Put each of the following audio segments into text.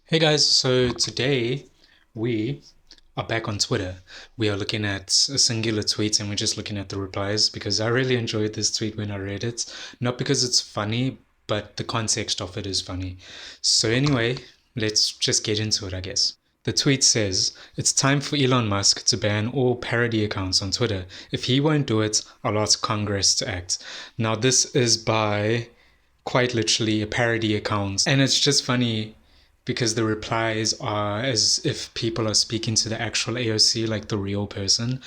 Hey guys, so today we are back on Twitter. We are looking at a singular tweet and we're just looking at the replies because I really enjoyed this tweet when I read it. Not because it's funny, but the context of it is funny. So, anyway, let's just get into it, I guess. The tweet says, "It's time for Elon Musk to ban all parody accounts on Twitter. If he won't do it, I'll ask Congress to act." Now, this is by quite literally a parody account. And it's just funny because the replies are as if people are speaking to the actual AOC, like the real person.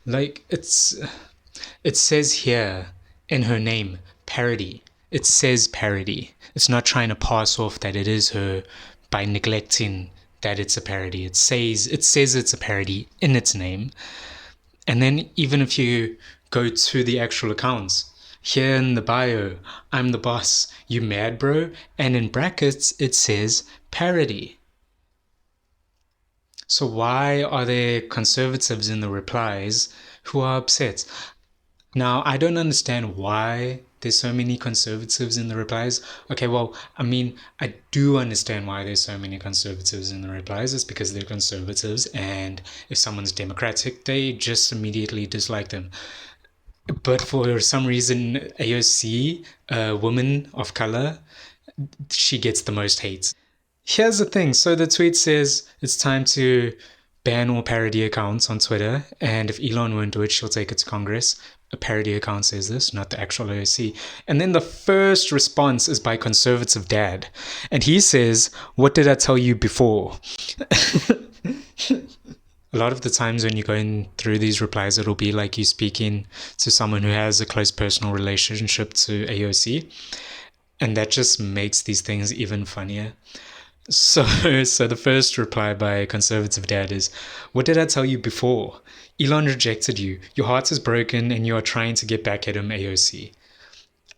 Like it says here in her name, parody. It says parody. It's not trying to pass off that it is her by neglecting that it's a parody. It says it's a parody in its name. And then even if you go to the actual accounts, here in the bio, I'm the boss, you mad bro? And in brackets, it says parody. So why are there conservatives in the replies who are upset? Now, I don't understand why there's so many conservatives in the replies. Okay, well, I mean, I do understand why there's so many conservatives in the replies. It's because they're conservatives, and if someone's democratic, they just immediately dislike them. But for some reason, AOC, a woman of color, she gets the most hate. Here's the thing. So the tweet says it's time to ban all parody accounts on Twitter, and if Elon won't do it, she'll take it to Congress. A parody account says this, not the actual AOC. And then the first response is by conservative dad, and he says, "What did I tell you before?" A lot of the times when you're going through these replies, it'll be like you speaking to someone who has a close personal relationship to AOC, and that just makes these things even funnier. So the first reply by conservative dad is, "What did I tell you before? Elon rejected you. Your heart is broken and you are trying to get back at him, AOC."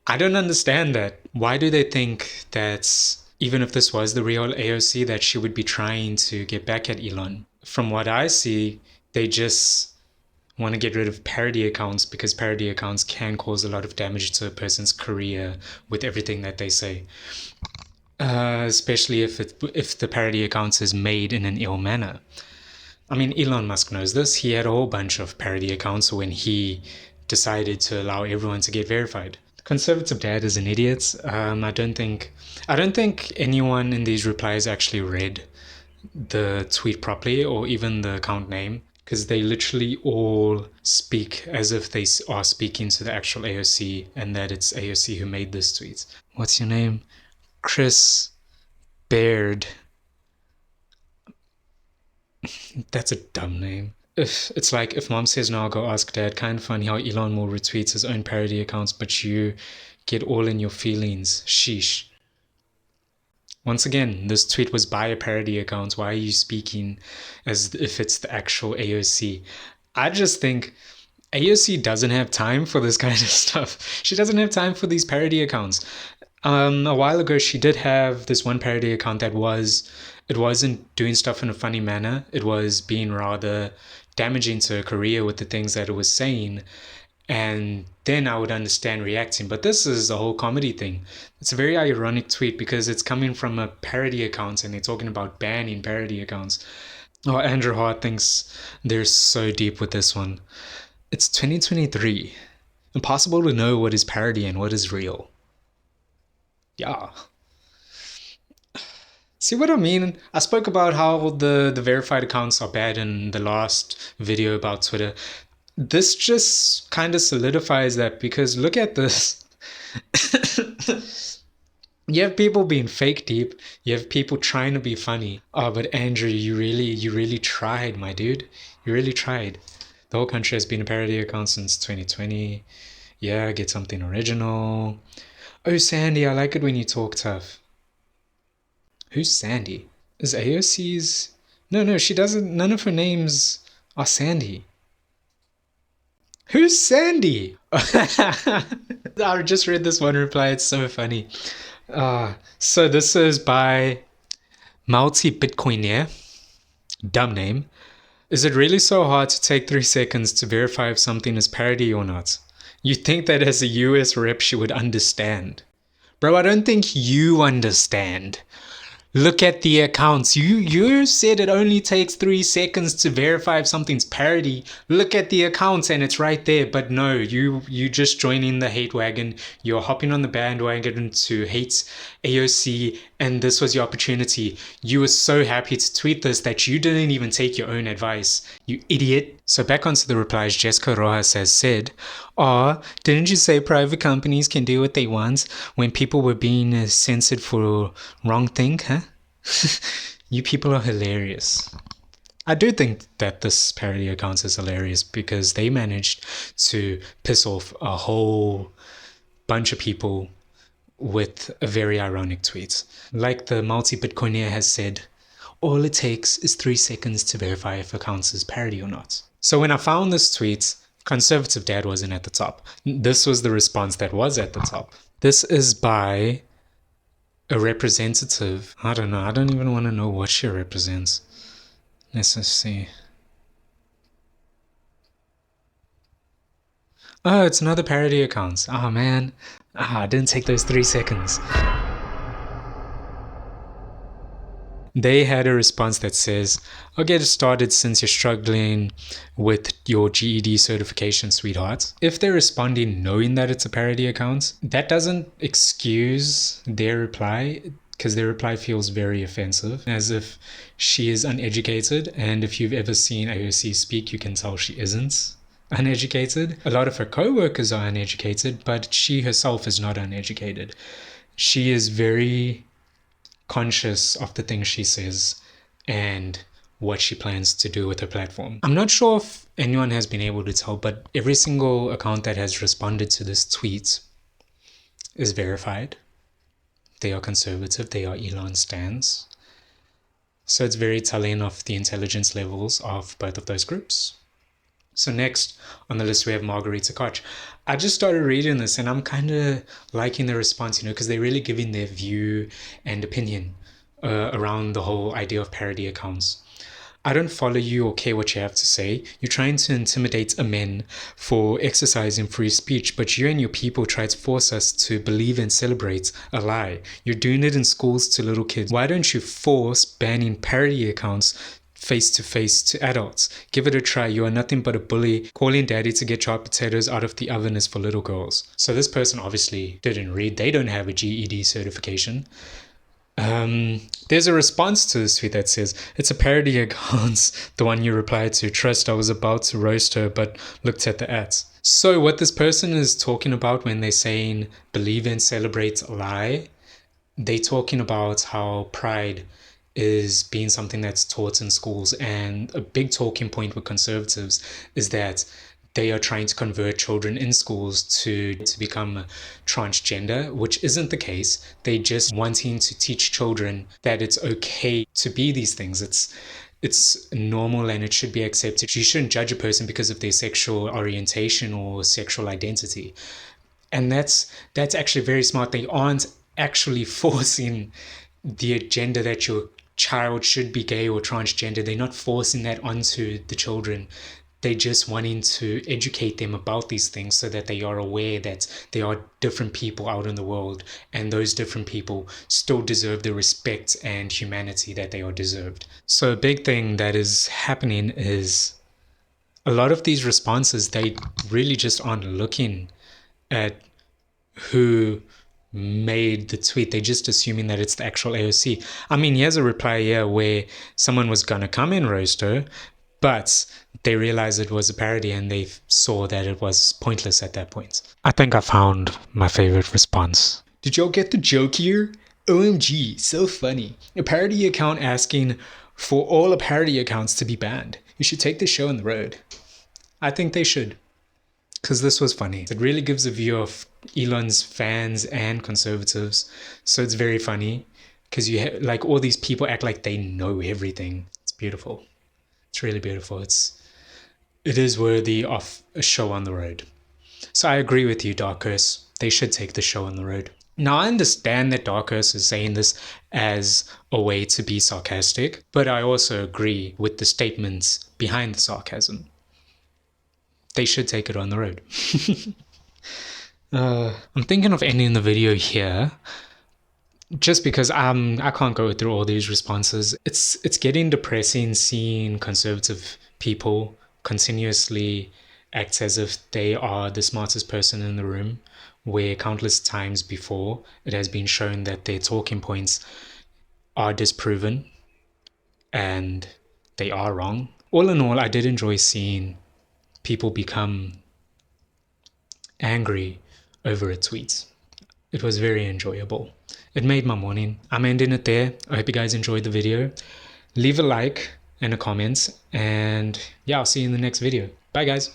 I don't understand that. Why do they think that even if this was the real AOC, that she would be trying to get back at Elon? From what I see, they just want to get rid of parody accounts because parody accounts can cause a lot of damage to a person's career with everything that they say. Especially if the parody account is made in an ill manner. I mean, Elon Musk knows this. He had a whole bunch of parody accounts when he decided to allow everyone to get verified. Conservative dad is an idiot. I don't think anyone in these replies actually read the tweet properly or even the account name, because they literally all speak as if they are speaking to the actual AOC and that it's AOC who made this tweet. What's your name? Chris Baird. That's a dumb name. If it's like if mom says no, I'll go ask dad. Kind of funny how Elon will retweet his own parody accounts, but you get all in your feelings. Sheesh. Once again, this tweet was by a parody account. Why are you speaking as if it's the actual AOC? I just think AOC doesn't have time for this kind of stuff. She doesn't have time for these parody accounts. A while ago, she did have this one parody account it wasn't doing stuff in a funny manner. It was being rather damaging to her career with the things that it was saying. And then I would understand reacting. But this is a whole comedy thing. It's a very ironic tweet because it's coming from a parody account and they're talking about banning parody accounts. Oh, Andrew Hart thinks they're so deep with this one. It's 2023. Impossible to know what is parody and what is real. Yeah. See what I mean? I spoke about how the verified accounts are bad in the last video about Twitter. This just kind of solidifies that because look at this. You have people being fake deep. You have people trying to be funny. Oh, but Andrew, you really tried, my dude. You really tried. The whole country has been a parody account since 2020. Yeah, get something original. Oh, Sandy, I like it when you talk tough. Who's Sandy? Is AOC's? No, no, she doesn't. None of her names are Sandy. Who's Sandy? I just read this one reply. It's so funny. So this is by Multi Bitcoinier. Dumb name. Is it really so hard to take 3 seconds to verify if something is parody or not? You'd think that as a US rep she would understand. Bro, I don't think you understand. Look at the accounts. You said it only takes 3 seconds to verify if something's parody. Look at the accounts and it's right there. But no, you just joining the hate wagon. You're hopping on the bandwagon to hate AOC, and this was your opportunity. You were so happy to tweet this that you didn't even take your own advice. You idiot. So back onto the replies, Jessica Rojas has said, "Aw, didn't you say private companies can do what they want when people were being censored for wrong thing, huh?" You people are hilarious. I do think that this parody account is hilarious because they managed to piss off a whole bunch of people with a very ironic tweet. Like the multi-Bitcoiner has said, all it takes is 3 seconds to verify if a account is parody or not. So when I found this tweet, Conservative Dad wasn't at the top. This was the response that was at the top. This is by a representative. I don't know. I don't even want to know what she represents. Let's just see. Oh, it's another parody account. Oh man. I didn't take those 3 seconds. They had a response that says, I'll get it started since you're struggling with your GED certification, sweetheart. If they're responding knowing that it's a parody account, that doesn't excuse their reply, because their reply feels very offensive, as if she is uneducated. And if you've ever seen AOC speak, you can tell she isn't uneducated. A lot of her co-workers are uneducated, but she herself is not uneducated. She is very conscious of the things she says and what she plans to do with her platform. I'm not sure if anyone has been able to tell, but every single account that has responded to this tweet is verified. They are conservative, they are Elon stans. So it's very telling of the intelligence levels of both of those groups. So next on the list we have Margarita Koch. I just started reading this and I'm kind of liking the response, because they're really giving their view and opinion around the whole idea of parody accounts. I don't follow you or care what you have to say. You're trying to intimidate a men for exercising free speech, but you and your people try to force us to believe and celebrate a lie. You're doing it in schools to little kids. Why don't you force banning parody accounts face to face to adults? Give it a try. You are nothing but a bully. Calling daddy to get chopped potatoes out of the oven is for little girls. So this person obviously didn't read. They don't have a GED certification. There's a response to this tweet that says, it's a parody account, the one you replied to. Trust, I was about to roast her, but looked at the ads. So what this person is talking about when they're saying believe and celebrate a lie, they're talking about how pride is being something that's taught in schools. And a big talking point with conservatives is that they are trying to convert children in schools to become transgender, which isn't the case. They're just wanting to teach children that it's okay to be these things. It's normal and it should be accepted. You shouldn't judge a person because of their sexual orientation or sexual identity. And that's actually very smart. They aren't actually forcing the agenda that your child should be gay or transgender. They're not forcing that onto the children. They're just wanting to educate them about these things so that they are aware that there are different people out in the world, and those different people still deserve the respect and humanity that they are deserved. So a big thing that is happening is a lot of these responses, they really just aren't looking at who made the tweet. They're just assuming that it's the actual AOC. I mean, here's a reply here where someone was gonna come and roast her, but they realized it was a parody and they saw that it was pointless at that point. I think I found my favorite response. Did y'all get the joke here? OMG, so funny. A parody account asking for all parody accounts to be banned. You should take this show on the road. I think they should, because this was funny. It really gives a view of Elon's fans and conservatives. So it's very funny because like all these people act like they know everything. It's beautiful. It's really beautiful. It is worthy of a show on the road. So I agree with you, Dark Curse. They should take the show on the road. Now, I understand that Dark Curse is saying this as a way to be sarcastic, but I also agree with the statements behind the sarcasm. They should take it on the road. I'm thinking of ending the video here, just because I can't go through all these responses. It's getting depressing seeing conservative people continuously act as if they are the smartest person in the room, where countless times before it has been shown that their talking points are disproven and they are wrong. All in all, I did enjoy seeing people become angry over a tweet. It was very enjoyable. It made my morning. I'm ending it there. I hope you guys enjoyed the video. Leave a like and a comment, and yeah, I'll see you in the next video. Bye guys.